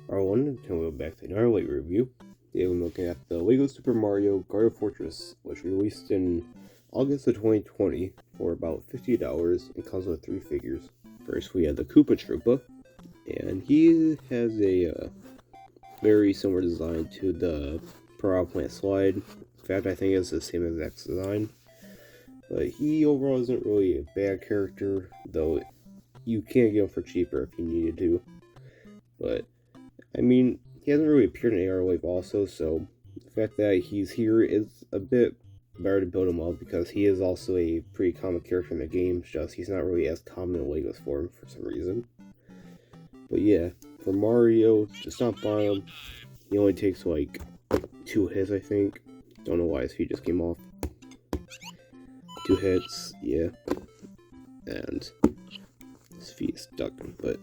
R1, and we'll go back to another late review. Today we're looking at the LEGO Super Mario Garden Fortress, which released in August of 2020 for about $50 and comes with 3 figures. First we have the Koopa Troopa, and he has a very similar design to the Piranha Plant Slide. In fact, I think it's the same exact design. But he overall isn't really a bad character, though you can get him for cheaper if you needed to. But I mean, he hasn't really appeared in AR Wave also, so the fact that he's here is a bit better to build him up because he is also a pretty common character in the game, just he's not really as common in Lego's form for some reason. But yeah, for Mario, to stomp on him, he only takes like 2 hits, I think. Don't know why his feet just came off. 2 hits, yeah. And his feet is stuck, but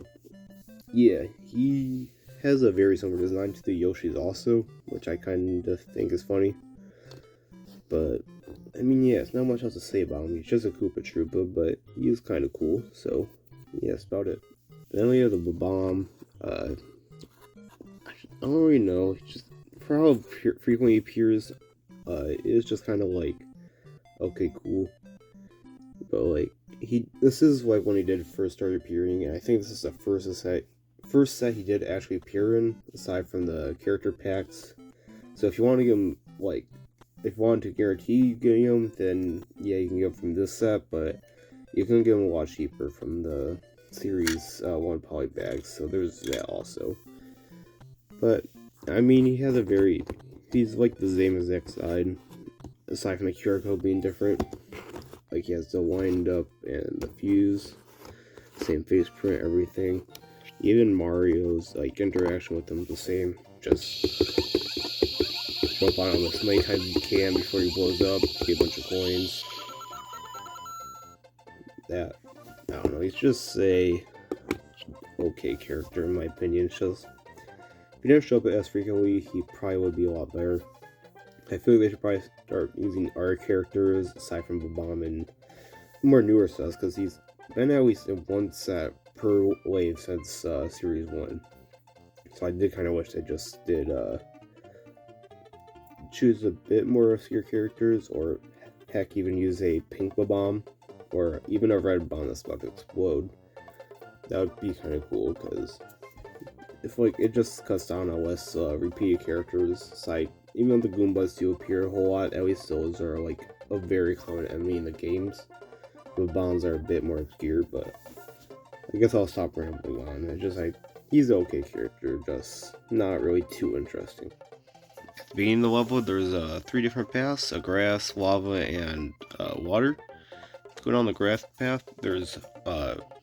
yeah, he has a very similar design to the Yoshi's also, which I kind of think is funny. But, I mean, yeah, it's not much else to say about him. He's just a Koopa Troopa, but he is kind of cool, so yeah, that's about it. Then we have the Bomb. I don't really know, he just, for how frequently he appears, it is just kind of like, okay, cool. But, like, this is like when he did first start appearing, and I think this is the first set he did actually appear in, aside from the character packs. So if you want to get him, like, if you want to guarantee getting him, then yeah, you can get him from this set, but you can get him a lot cheaper from the Series 1 poly bags, so there's that also. But, I mean, he's like the same exact side, aside from the QR code being different. Like, he has the wind up and the fuse, same face print, everything. Even Mario's like interaction with them is the same. Just jump on him as many times as you can before he blows up, get a bunch of coins. That, I don't know, he's just a okay character in my opinion. It's just, if he didn't show up as frequently, he probably would be a lot better. I feel like they should probably start using our characters aside from Bomb and more newer sets, because he's been at least in one set per wave since Series 1. So I did kind of wish they just did choose a bit more obscure characters, or heck, even use a pink bomb, or even a red bomb that's about to explode. That would be kind of cool, because if like it just cuts down on less repeated characters. Aside, even though the Goombas do appear a whole lot, at least those are like a very common enemy in the games. The bombs are a bit more obscure, but I guess I'll stop rambling on. It's just like, he's an okay character, just not really too interesting. Beginning the level, there's 3 different paths: a grass, lava, and water. Going on the grass path, there's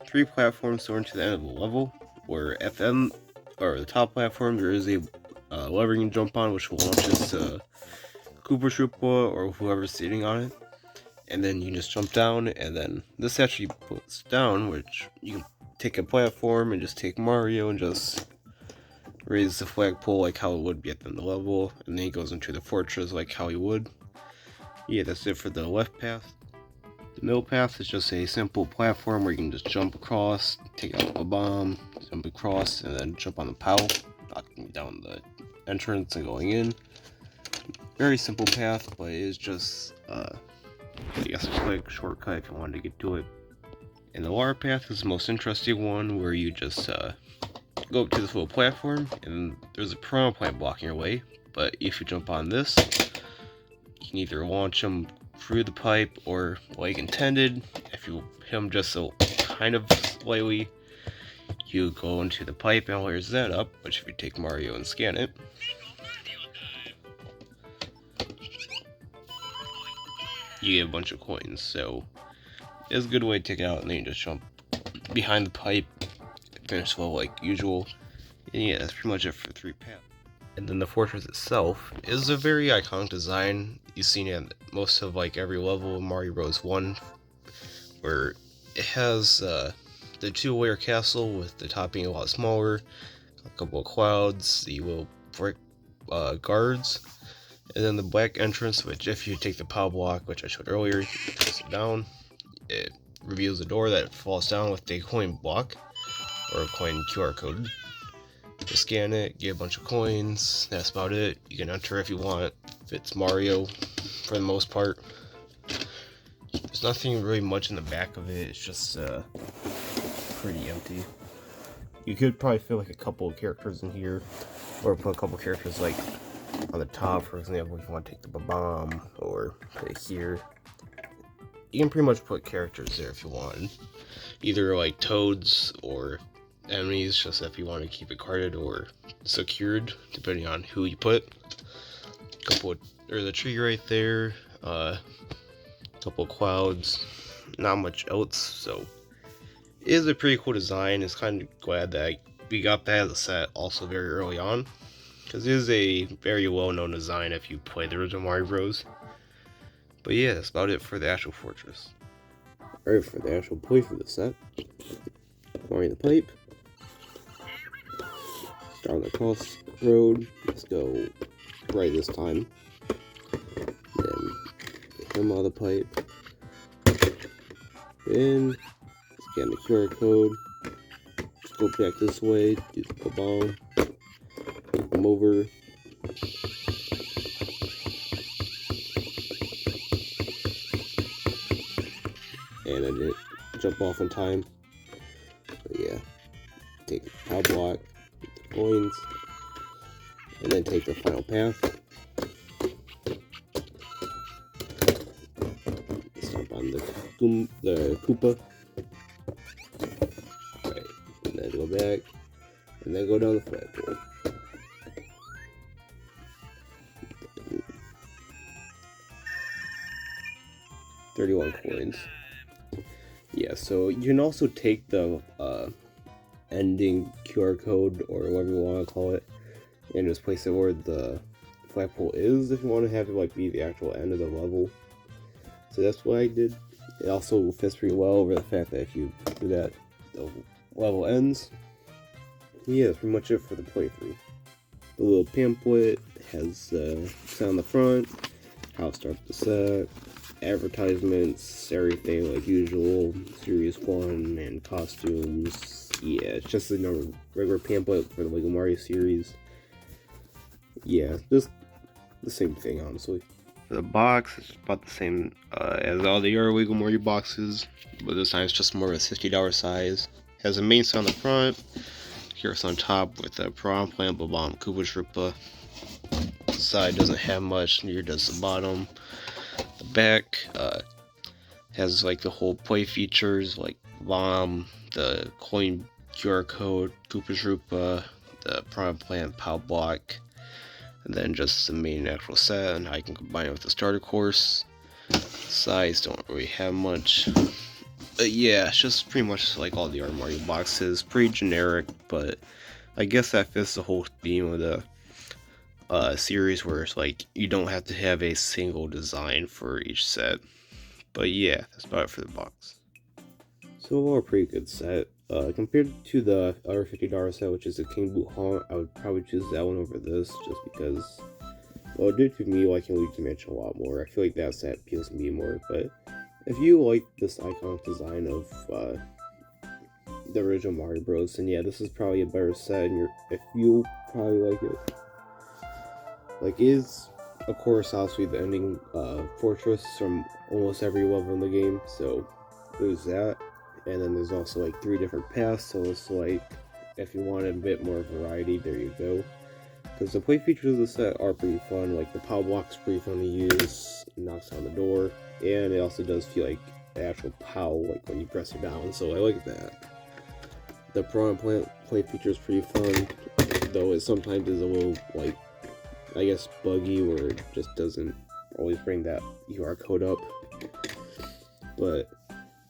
3 platforms going to the end of the level, where at the end, or the top platform, there is a lever you can jump on, which will launch us to Koopa Troopa or whoever's sitting on it. And then you can just jump down, and then this actually puts down, which you can take a platform and just take Mario and just raise the flagpole like how it would be at the end of the level, and then he goes into the fortress like how he would. Yeah, that's it for the left path. The middle path is just a simple platform where you can just jump across, take out a bomb, jump across, and then jump on the POW, knocking down the entrance and going in. Very simple path, but it is just I guess a quick shortcut if you wanted to get to it. And the water path is the most interesting one, where you just go up to this little platform, and there's a piranha plant blocking your way. But if you jump on this, you can either launch them through the pipe, or like intended, if you hit them just so kind of slightly, you go into the pipe and layers that up, which if you take Mario and scan it, you get a bunch of coins. So it's a good way to take it out, and then you just jump behind the pipe, finish level like usual. And yeah, that's pretty much it for 3 paths. And then the fortress itself is a very iconic design. You've seen it in most of like every level of Mario Bros. 1, where it has the 2-layer castle with the top being a lot smaller, a couple of clouds, the little brick guards, and then the black entrance, which if you take the POW block, which I showed earlier, you press it down, it reveals a door that falls down with a coin block, or a coin QR code. Just scan it, get a bunch of coins, that's about it. You can enter if you want. If it's Mario, for the most part. There's nothing really much in the back of it, it's just pretty empty. You could probably fit like a couple of characters in here, or put a couple of characters like on the top, for example, if you want to take the bomb, or put it here. You can pretty much put characters there if you want. Either like toads or enemies, just if you want to keep it carded or secured, depending on who you put. There's a tree right there, couple of clouds, not much else, so it is a pretty cool design. It's kind of glad that we got that as a set also very early on, because it is a very well-known design if you play the original Mario Bros. But yeah, that's about it for the actual fortress. Alright, for the actual play for the set, pouring the pipe, start on the cross road, let's go right this time, then get him out of the pipe, then scan the QR code, just go back this way, do the bomb, come over, and I didn't jump off in time, but yeah, take the power block, get the coins, and then take the final path. Stomp on the Koopa. Right, and then go back, and then go down the flagpole. 31 coins. Yeah, so you can also take the ending QR code, or whatever you want to call it, and just place it where the flagpole is if you want to have it like be the actual end of the level. So that's what I did. It also fits pretty well over the fact that if you do that, the level ends. Yeah, that's pretty much it for the playthrough. The little pamphlet has set on the front, how to start the set, advertisements, everything like usual, Series 1 and costumes. Yeah, it's just a regular pamphlet for the LEGO Mario series. Yeah, just the same thing, honestly. For the box, it's about the same as all the other LEGO Mario boxes, but this time it's just more of a $60 size. Has a main set on the front, here's on top with a Piranha Plant, Bomb, Koopa Troopa. The side doesn't have much, neither does the bottom. The back has like the whole play features like bomb, the coin QR code, Koopa Troopa, the Piranha Plant, Pow Block, and then just the main actual set and how you can combine it with the starter course. Sides don't really have much. But yeah, it's just pretty much like all the other Mario boxes. Pretty generic, but I guess that fits the whole theme of the series, where it's like you don't have to have a single design for each set. But yeah, that's about it for the box. So overall, a pretty good set. Compared to the other $50 set, which is the King Boot Haunt, I would probably choose that one over this, just because, well, due to me liking Luigi's Mansion a lot more, I feel like that set appeals to me more. But if you like this iconic design of the original Mario Bros, then yeah, this is probably a better set, and if you probably like it. Like, is, of course, obviously the ending fortress from almost every level in the game, so there's that. And then there's also like 3 different paths, so it's like, if you wanted a bit more variety, there you go. Because the play features of the set are pretty fun, like the power block's pretty fun to use, knocks on the door, and it also does feel like the actual pow, like when you press it down, so I like that. The Piranha Plant play feature is pretty fun, though it sometimes is a little, like, I guess buggy, where it just doesn't always bring that QR code up. But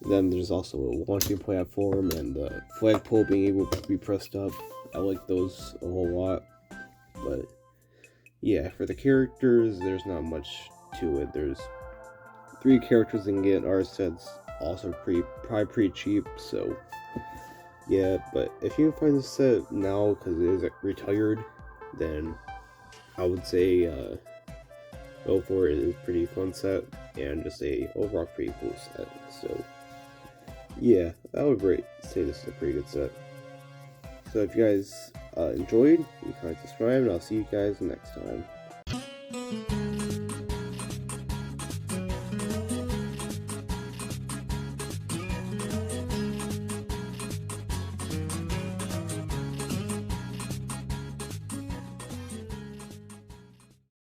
then there's also a launching platform and the flagpole being able to be pressed up. I like those a whole lot. But yeah, for the characters, there's not much to it. There's 3 characters you can get. Our set's also probably pretty cheap, so yeah. But if you can find the set now because it is retired, then I would say go for it. It is a pretty fun set and just a overall pretty cool set. So yeah, I would say this is a pretty good set. So if you guys enjoyed, you can subscribe, and I'll see you guys next time.